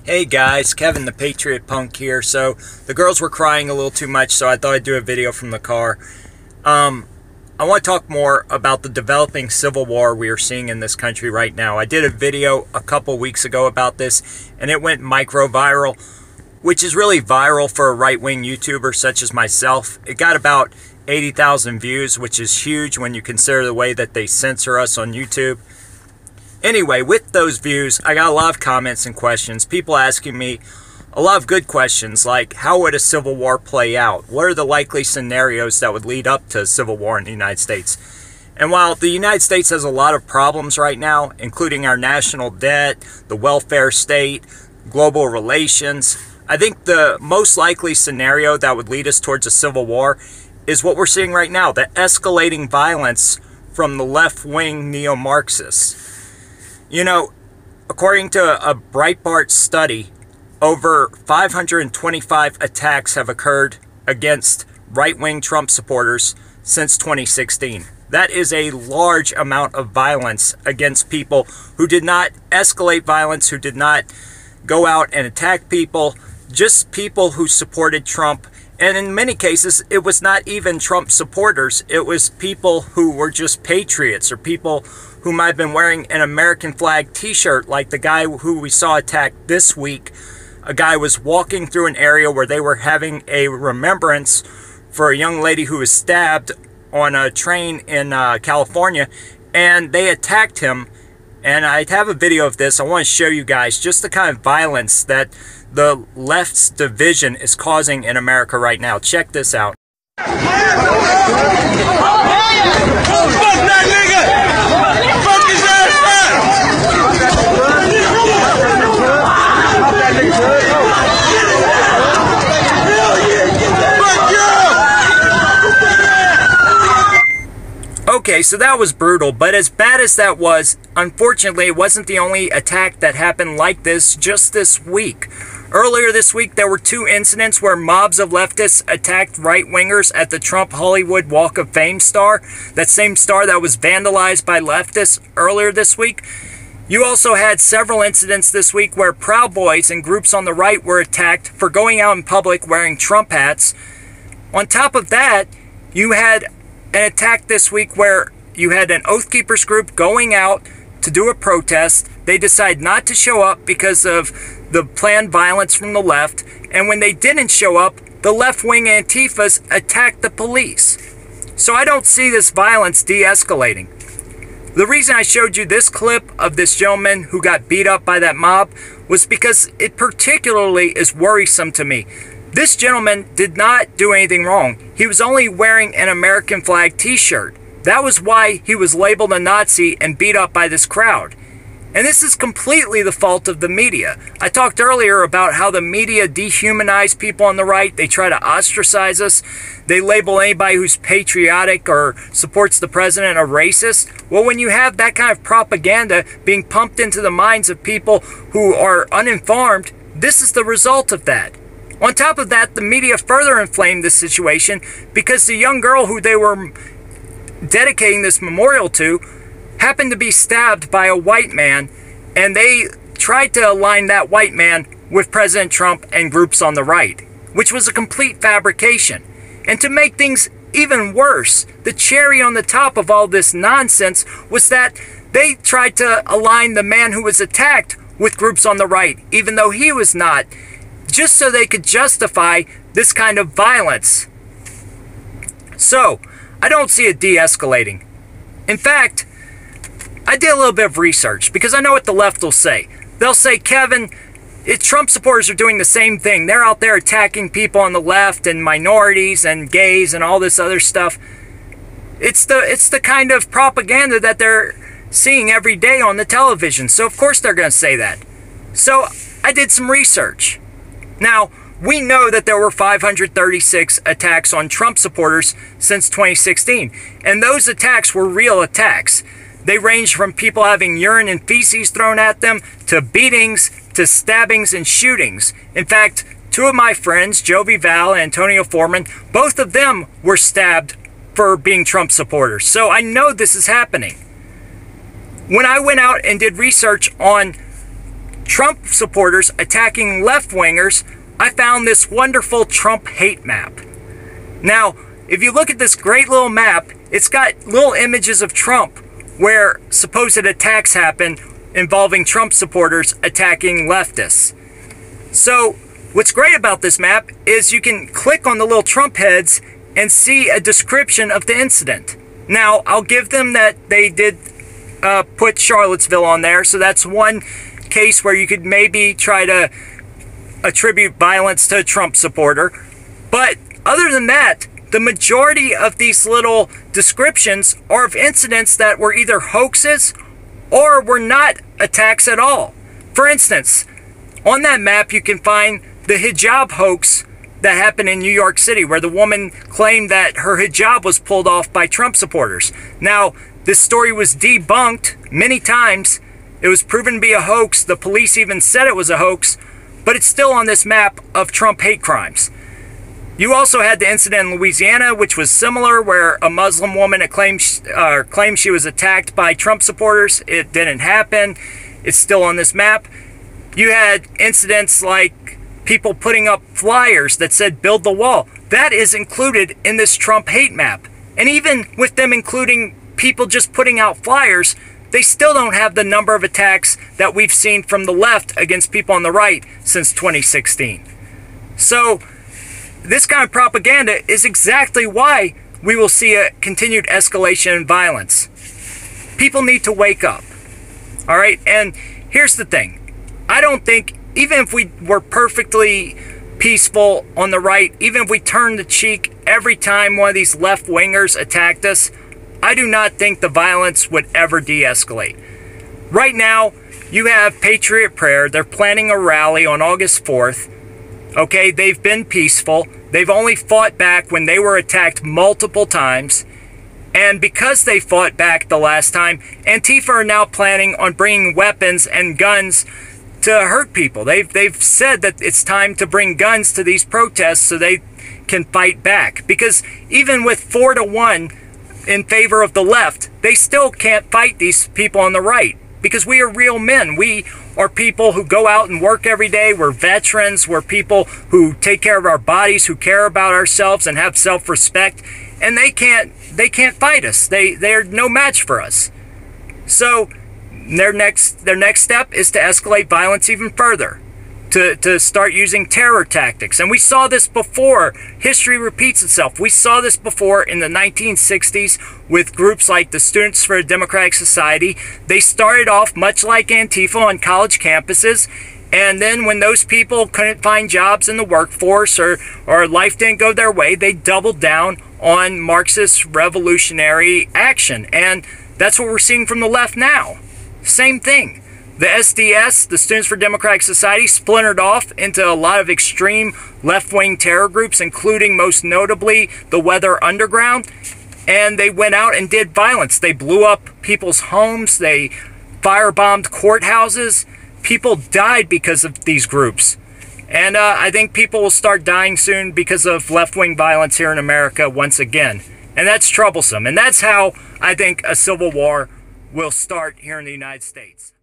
Hey guys, Kevin the Patriot Punk here. So the girls were crying a little too much, so I thought I'd do a video from the car. I want to talk more about the developing civil war we are seeing in this country right now. I did a video a couple weeks ago about this, and it went micro-viral, which is really viral for a right-wing YouTuber such as myself. It got about 80,000 views, which is huge when you consider the way that they censor us on YouTube. Anyway, with those views, I got a lot of comments and questions. People asking me a lot of good questions like, how would a civil war play out? What are the likely scenarios that would lead up to a civil war in the United States? And while the United States has a lot of problems right now, including our national debt, the welfare state, global relations, I think the most likely scenario that would lead us towards a civil war is what we're seeing right now, the escalating violence from the left-wing neo-Marxists. You know, according to a BART study, over 525 attacks have occurred against right-wing Trump supporters since 2016. That is a large amount of violence against people who did not escalate violence, who did not go out and attack people, just people who supported Trump. And in many cases, it was not even Trump supporters. It was people who were just patriots, or people who might have been wearing an American flag t-shirt, like the guy who we saw attacked this week. A guy was walking through an area where they were having a remembrance for a young lady who was stabbed on a train in California, and they attacked him. And I have a video of this. I want to show you guys just the kind of violence that the left's division is causing in America right now. Check this out. Fuck that nigga! Fuck his ass! Okay, so that was brutal, but as bad as that was, unfortunately, it wasn't the only attack that happened like this just this week. Earlier this week, there were 2 incidents where mobs of leftists attacked right-wingers at the Trump Hollywood Walk of Fame star, that same star that was vandalized by leftists earlier this week. You also had several incidents this week where Proud Boys and groups on the right were attacked for going out in public wearing Trump hats. On top of that, you had an attack this week where you had an Oathkeepers group going out to do a protest. They decide not to show up because of the planned violence from the left, and when they didn't show up, the left-wing Antifas attacked the police. So I don't see this violence de-escalating. The reason I showed you this clip of this gentleman who got beat up by that mob was because it particularly is worrisome to me. This gentleman did not do anything wrong. He was only wearing an American flag t-shirt. That was why he was labeled a Nazi and beat up by this crowd. And this is completely the fault of the media. I talked earlier about how the media dehumanize people on the right. They try to ostracize us. They label anybody who's patriotic or supports the president a racist. Well, when you have that kind of propaganda being pumped into the minds of people who are uninformed, this is the result of that. On top of that, the media further inflamed this situation because the young girl who they were dedicating this memorial to happened to be stabbed by a white man, and they tried to align that white man with President Trump and groups on the right, which was a complete fabrication. And to make things even worse, the cherry on the top of all this nonsense was that they tried to align the man who was attacked with groups on the right, even though he was not, just so they could justify this kind of violence. So, I don't see it de-escalating. In fact, I did a little bit of research because I know what the left will say. They'll say, Kevin, Trump supporters are doing the same thing. They're out there attacking people on the left and minorities and gays and all this other stuff. It's the kind of propaganda that they're seeing every day on the television. So of course they're going to say that. So I did some research. Now, we know that there were 536 attacks on Trump supporters since 2016. And those attacks were real attacks. They ranged from people having urine and feces thrown at them, to beatings, to stabbings and shootings. In fact, 2 of my friends, Jovi Val and Antonio Foreman, both of them were stabbed for being Trump supporters. So I know this is happening. When I went out and did research on Trump supporters attacking left-wingers, I found this wonderful Trump hate map. Now, if you look at this great little map, it's got little images of Trump where supposed attacks happen involving Trump supporters attacking leftists. So, what's great about this map is you can click on the little Trump heads and see a description of the incident. Now, I'll give them that they did put Charlottesville on there, so that's one case where you could maybe try to attribute violence to a Trump supporter. But other than that, the majority of these little descriptions are of incidents that were either hoaxes or were not attacks at all. For instance, on that map you can find the hijab hoax that happened in New York City, where the woman claimed that her hijab was pulled off by Trump supporters. Now, this story was debunked many times. It was proven to be a hoax. The police even said it was a hoax, but it's still on this map of Trump hate crimes. You also had the incident in Louisiana, which was similar, where a Muslim woman claimed she was attacked by Trump supporters. It didn't happen. It's still on this map. You had incidents like people putting up flyers that said "build the wall." That is included in this Trump hate map. And even with them including people just putting out flyers, they still don't have the number of attacks that we've seen from the left against people on the right since 2016. So this kind of propaganda is exactly why we will see a continued escalation in violence. People need to wake up. All right? And here's the thing. I don't think, even if we were perfectly peaceful on the right, even if we turned the cheek every time one of these left-wingers attacked us, I do not think the violence would ever de-escalate. Right now, you have Patriot Prayer. They're planning a rally on August 4th. Okay, they've been peaceful. They've only fought back when they were attacked multiple times. And because they fought back the last time, Antifa are now planning on bringing weapons and guns to hurt people. They've said that it's time to bring guns to these protests so they can fight back. Because even with 4-1 in favor of the left, they still can't fight these people on the right. Because we are real men. We are people who go out and work every day. We're veterans. We're people who take care of our bodies, who care about ourselves and have self-respect. And they can't fight us. They're no match for us. So their next step is to escalate violence even further, to start using terror tactics. And we saw this before. History repeats itself. We saw this before in the 1960s with groups like the Students for a Democratic Society. They started off much like Antifa on college campuses, and then when those people couldn't find jobs in the workforce or life didn't go their way, they doubled down on Marxist revolutionary action. And that's what we're seeing from the left now. Same thing. The SDS, the Students for Democratic Society, splintered off into a lot of extreme left-wing terror groups, including most notably the Weather Underground. And they went out and did violence. They blew up people's homes. They firebombed courthouses. People died because of these groups. And I think people will start dying soon because of left-wing violence here in America once again. And that's troublesome. And that's how I think a civil war will start here in the United States.